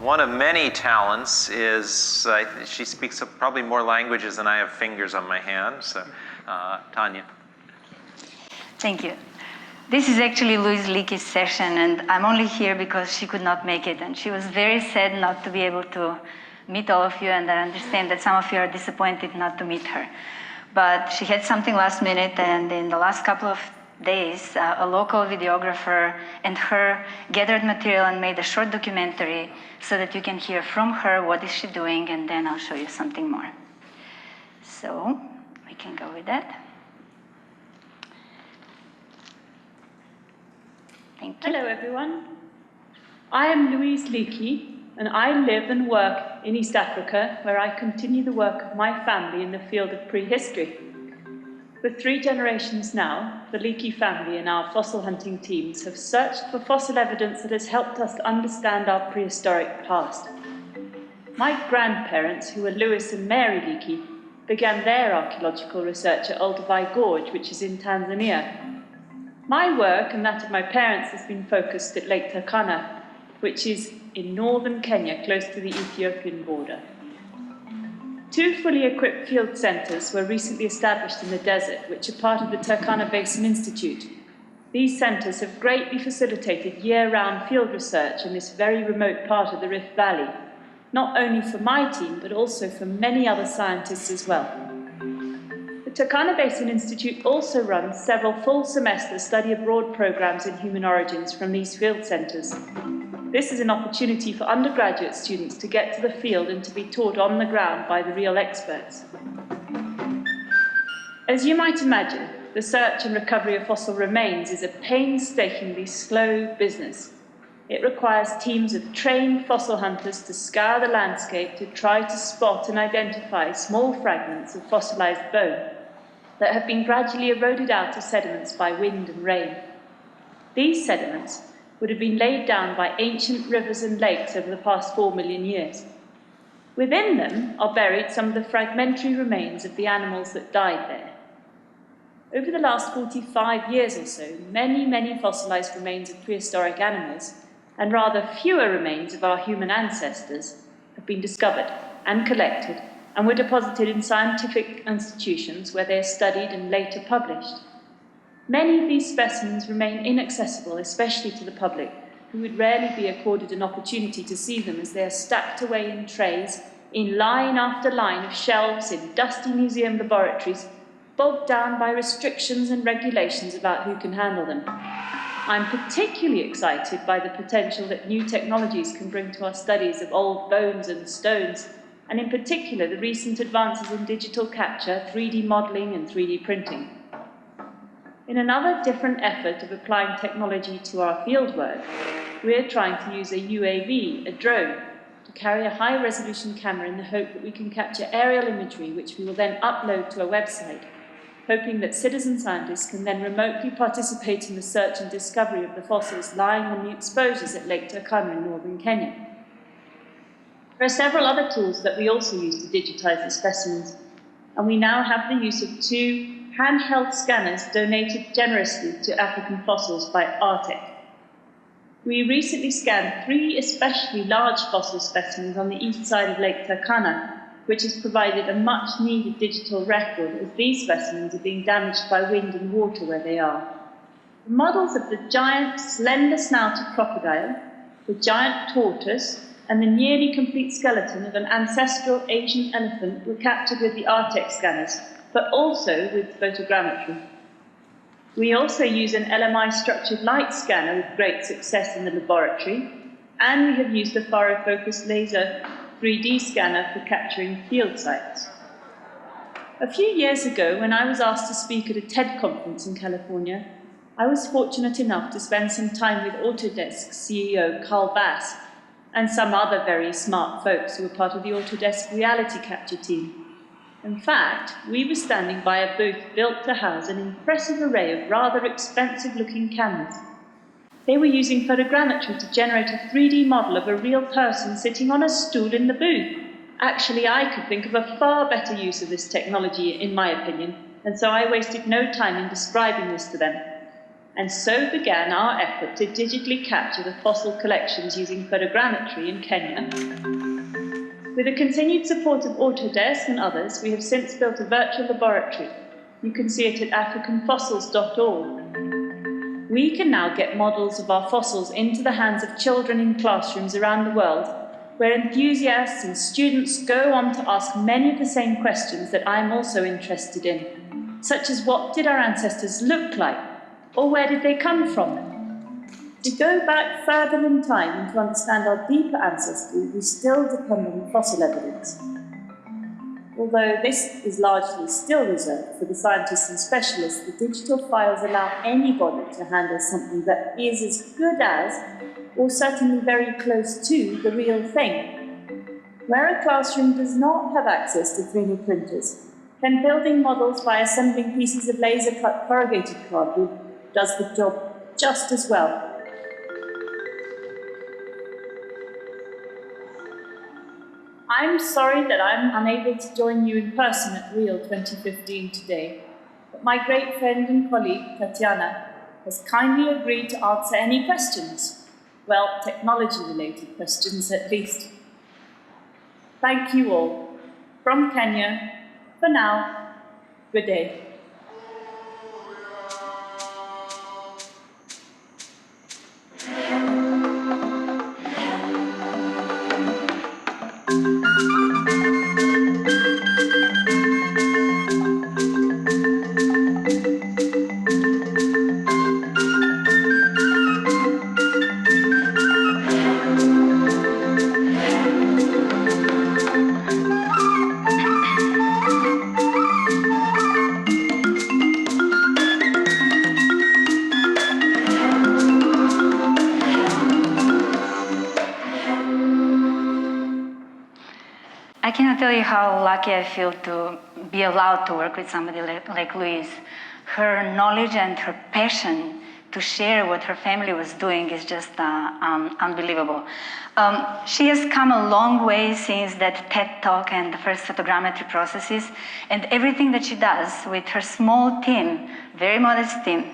one of many talents is she speaks probably more languages than I have fingers on my hand. So, Tanya. Thank you. This is actually Louise Leakey's session, and I'm only here because she could not make it, and she was very sad not to be able to meet all of you, and I understand that some of you are disappointed not to meet her. But she had something last minute, and in the last couple of days, a local videographer and her gathered material and made a short documentary so that you can hear from her what is she doing, and then I'll show you something more. So we can go with that. Thank you. Hello, everyone. I am Louise Leakey, and I live and work in East Africa, where I continue the work of my family in the field of prehistory. For 3 generations now, the Leakey family and our fossil hunting teams have searched for fossil evidence that has helped us to understand our prehistoric past. My grandparents, who were Louis and Mary Leakey, began their archaeological research at Olduvai Gorge, which is in Tanzania. My work and that of my parents has been focused at Lake Turkana, which is in northern Kenya, close to the Ethiopian border. 2 fully equipped field centres were recently established in the desert, which are part of the Turkana Basin Institute. These centres have greatly facilitated year-round field research in this very remote part of the Rift Valley, not only for my team, but also for many other scientists as well. The Turkana Basin Institute also runs several full-semester study abroad programmes in human origins from these field centres. This is an opportunity for undergraduate students to get to the field and to be taught on the ground by the real experts. As you might imagine, the search and recovery of fossil remains is a painstakingly slow business. It requires teams of trained fossil hunters to scour the landscape to try to spot and identify small fragments of fossilised bone that have been gradually eroded out of sediments by wind and rain. These sediments would have been laid down by ancient rivers and lakes over the past 4 million years. Within them are buried some of the fragmentary remains of the animals that died there. Over the last 45 years or so, many fossilised remains of prehistoric animals, and rather fewer remains of our human ancestors, have been discovered and collected and were deposited in scientific institutions where they are studied and later published. Many of these specimens remain inaccessible, especially to the public, who would rarely be accorded an opportunity to see them as they are stacked away in trays, in line after line of shelves in dusty museum laboratories, bogged down by restrictions and regulations about who can handle them. I'm particularly excited by the potential that new technologies can bring to our studies of old bones and stones, and in particular the recent advances in digital capture, 3D modelling and 3D printing. In another different effort of applying technology to our fieldwork, we're trying to use a UAV, a drone, to carry a high-resolution camera in the hope that we can capture aerial imagery which we will then upload to a website, hoping that citizen scientists can then remotely participate in the search and discovery of the fossils lying on the exposures at Lake Turkana in northern Kenya. There are several other tools that we also use to digitise the specimens, and we now have the use of 2 handheld scanners donated generously to African fossils by Artec. We recently scanned 3 especially large fossil specimens on the east side of Lake Turkana, which has provided a much-needed digital record as these specimens are being damaged by wind and water where they are. The models of the giant, slender-snouted crocodile, the giant tortoise, and the nearly complete skeleton of an ancestral Asian elephant were captured with the Artec scanners, but also with photogrammetry. We also use an LMI structured light scanner with great success in the laboratory, and we have used a furrow-focused laser 3D scanner for capturing field sites. A few years ago, when I was asked to speak at a TED conference in California, I was fortunate enough to spend some time with Autodesk CEO Carl Bass and some other very smart folks who were part of the Autodesk reality capture team. In fact, we were standing by a booth built to house an impressive array of rather expensive-looking cameras. They were using photogrammetry to generate a 3D model of a real person sitting on a stool in the booth. Actually, I could think of a far better use of this technology, in my opinion, and so I wasted no time in describing this to them. And so began our effort to digitally capture the fossil collections using photogrammetry in Kenya. With the continued support of Autodesk and others, we have since built a virtual laboratory. You can see it at africanfossils.org. We can now get models of our fossils into the hands of children in classrooms around the world, where enthusiasts and students go on to ask many of the same questions that I am also interested in, such as what did our ancestors look like, or where did they come from? To go back further in time and to understand our deeper ancestry, we still depend on fossil evidence. Although this is largely still reserved for the scientists and specialists, the digital files allow anybody to handle something that is as good as, or certainly very close to, the real thing. Where a classroom does not have access to 3D printers, then building models by assembling pieces of laser-cut corrugated cardboard does the job just as well. I'm sorry that I'm unable to join you in person at Rio 2015 today, but my great friend and colleague, Tatjana, has kindly agreed to answer any questions. Well, technology-related questions at least. Thank you all. From Kenya, for now, good day. I cannot tell you how lucky I feel to be allowed to work with somebody like Louise. Her knowledge and her passion to share what her family was doing is just unbelievable. She has come a long way since that TED Talk and the first photogrammetry processes, and everything that she does with her small team, very modest team,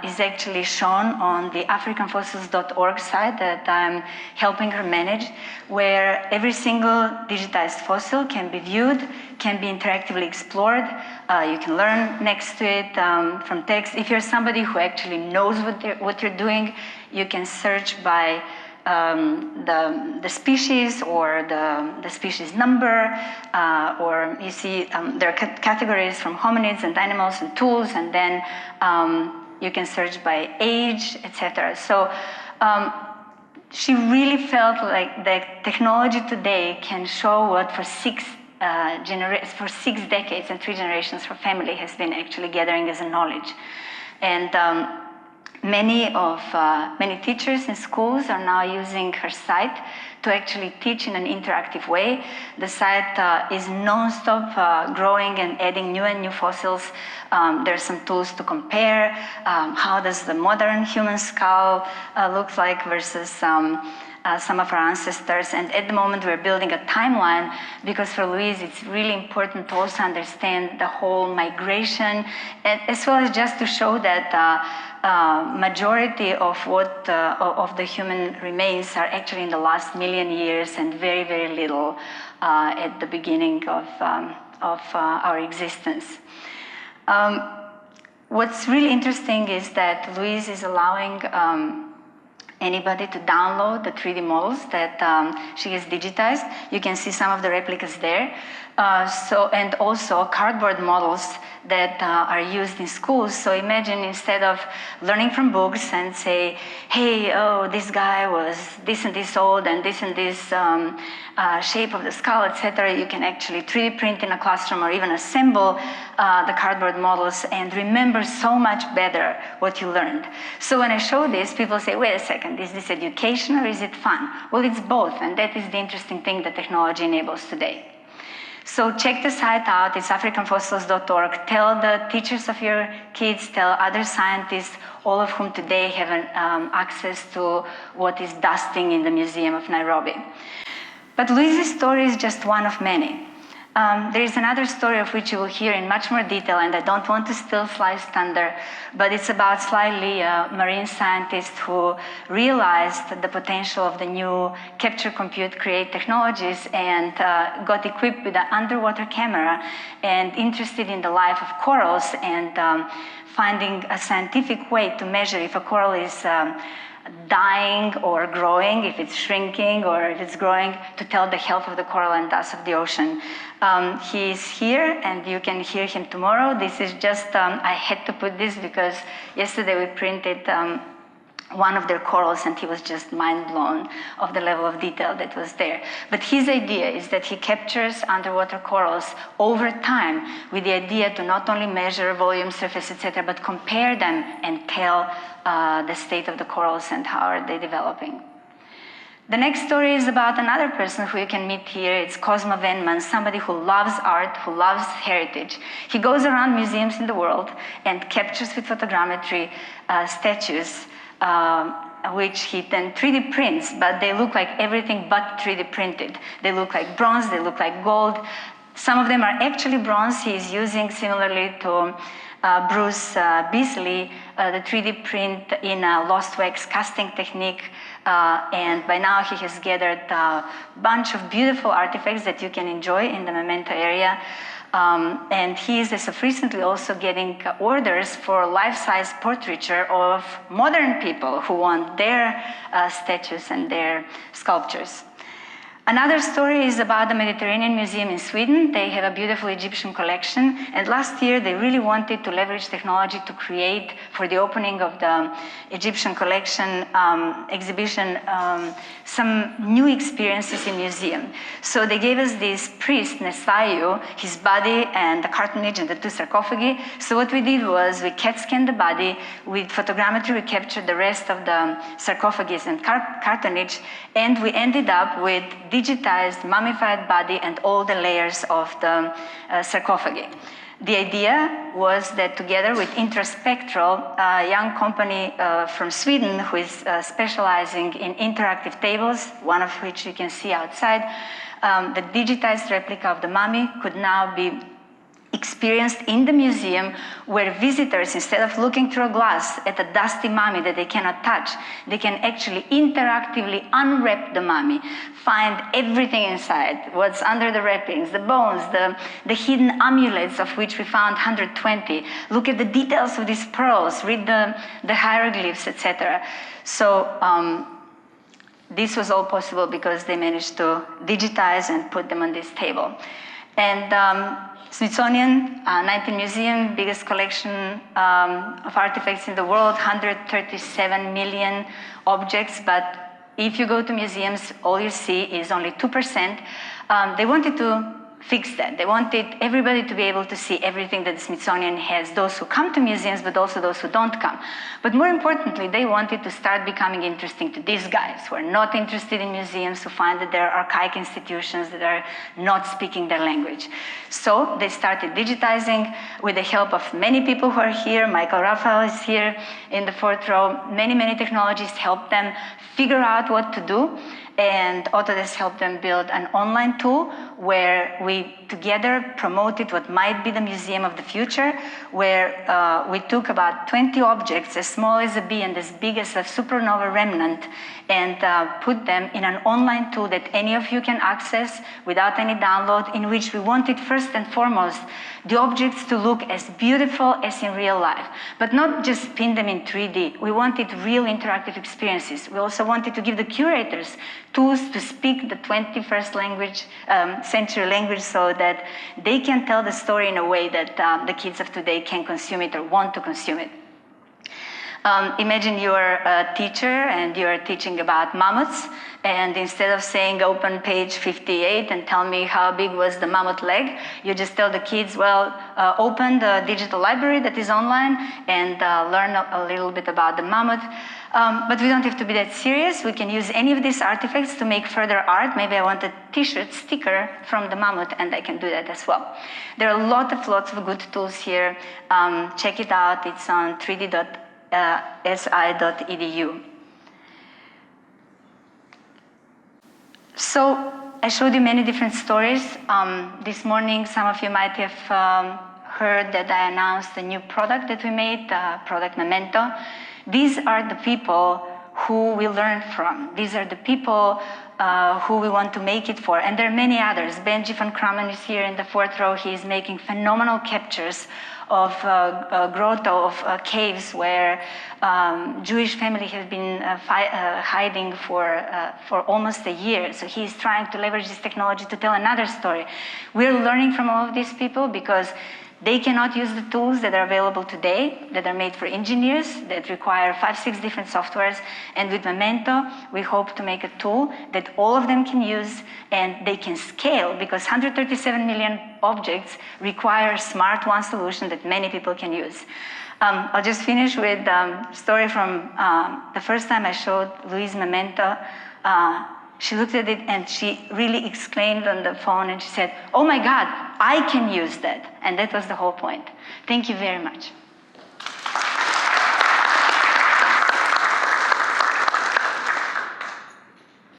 is actually shown on the africanfossils.org site that I'm helping her manage, where every single digitized fossil can be viewed, can be interactively explored. You can learn next to it from text. If you're somebody who actually knows what you're doing, you can search by the species or the species number, or you see there are categories from hominids and animals and tools, and then you can search by age, etc. So she really felt like the technology today can show what for six decades and 3 generations her family has been actually gathering as a knowledge. And many teachers in schools are now using her site to actually teach in an interactive way. The site is non-stop growing and adding new and new fossils. There are some tools to compare. How does the modern human skull look like versus some of our ancestors? And at the moment we're building a timeline, because for Louise it's really important to also understand the whole migration, as well as just to show that majority of the human remains are actually in the last million years, and very, very little at the beginning of our existence. What's really interesting is that Louise is allowing anybody to download the 3D models that she has digitized. You can see some of the replicas there. And also cardboard models that are used in schools. So imagine, instead of learning from books and say, hey, oh, this guy was this and this old and this shape of the skull, etc., you can actually 3D print in a classroom or even assemble the cardboard models and remember so much better what you learned. So when I show this, people say, wait a second, is this education or is it fun? Well, it's both, and that is the interesting thing that technology enables today. So check the site out, it's africanfossils.org. Tell the teachers of your kids, tell other scientists, all of whom today have access to what is dusting in the Museum of Nairobi. But Louise's story is just one of many. There is another story of which you will hear in much more detail, and I don't want to steal Sly's thunder, but it's about Sly Lee, a marine scientist who realized the potential of the new capture, compute, create technologies and got equipped with an underwater camera and interested in the life of corals and finding a scientific way to measure if a coral is dying or growing, if it's shrinking or if it's growing, to tell the health of the coral and thus of the ocean. He is here and you can hear him tomorrow. This is just, I had to put this because yesterday we printed one of their corals and he was just mind blown of the level of detail that was there. But his idea is that he captures underwater corals over time with the idea to not only measure volume, surface, etc., but compare them and tell the state of the corals and how are they developing. The next story is about another person who you can meet here. It's Kozma Venman, somebody who loves art, who loves heritage. He goes around museums in the world and captures with photogrammetry statues which he then 3D prints, but they look like everything but 3D printed. They look like bronze, they look like gold. Some of them are actually bronze. He is using, similarly to Bruce Beasley, the 3D print in a lost wax casting technique. And by now he has gathered a bunch of beautiful artifacts that you can enjoy in the Momento area. And he is, as of recently, also getting orders for life-size portraiture of modern people who want their statues and their sculptures. Another story is about the Mediterranean Museum in Sweden. They have a beautiful Egyptian collection, and last year they really wanted to leverage technology to create, for the opening of the Egyptian collection exhibition, some new experiences in museum. So they gave us this priest, Nesayu, his body and the cartonnage and the 2 sarcophagi. So what we did was we CAT scanned the body, with photogrammetry we captured the rest of the sarcophagus and cartonnage, and we ended up with digitized, mummified body and all the layers of the sarcophagi. The idea was that together with Intraspectral, a young company from Sweden who is specializing in interactive tables, one of which you can see outside, the digitized replica of the mummy could now be experienced in the museum, where visitors, instead of looking through a glass at a dusty mummy that they cannot touch, they can actually interactively unwrap the mummy, find everything inside, what's under the wrappings, the bones, the hidden amulets, of which we found 120, look at the details of these pearls, read the hieroglyphs, etc. So this was all possible because they managed to digitize and put them on this table. And Smithsonian, 19 Museum, biggest collection of artifacts in the world, 137 million objects, but if you go to museums, all you see is only 2%. They wanted to fix that. They wanted everybody to be able to see everything that the Smithsonian has, those who come to museums, but also those who don't come. But more importantly, they wanted to start becoming interesting to these guys who are not interested in museums, who find that there are archaic institutions that are not speaking their language. So they started digitizing with the help of many people who are here. Michael Raphael is here in the 4th row. Many technologies helped them figure out what to do. And Autodesk helped them build an online tool where we together promoted what might be the museum of the future, where we took about 20 objects as small as a bee and as big as a supernova remnant and put them in an online tool that any of you can access without any download, in which we wanted first and foremost the objects to look as beautiful as in real life, but not just pin them in 3D. We wanted real interactive experiences. We also wanted to give the curators tools to speak the 21st century language so that they can tell the story in a way that the kids of today can consume it or want to consume it. Imagine you're a teacher and you're teaching about mammoths, and instead of saying open page 58 and tell me how big was the mammoth leg, you just tell the kids, well, open the digital library that is online and learn a little bit about the mammoth. But we don't have to be that serious. We can use any of these artifacts to make further art. Maybe I want a t-shirt sticker from the mammoth, and I can do that as well. There are lots of good tools here. Check it out. It's on 3d.si.edu. So I showed you many different stories. This morning, some of you might have heard that I announced a new product that we made, product Momento. These are the people who we learn from. These are the people who we want to make it for. And there are many others. Benji van Krammen is here in the fourth row. He is making phenomenal captures of grotto, of caves where Jewish family have been hiding for almost a year. So he's trying to leverage this technology to tell another story. We're learning from all of these people because they cannot use the tools that are available today, that are made for engineers, that require 5-6 different softwares. And with Momento, we hope to make a tool that all of them can use and they can scale, because 137 million objects require a smart one solution that many people can use. I'll just finish with a story from the first time I showed Louise Momento. She looked at it and she really exclaimed on the phone and she said, "Oh my God, I can use that." And that was the whole point. Thank you very much.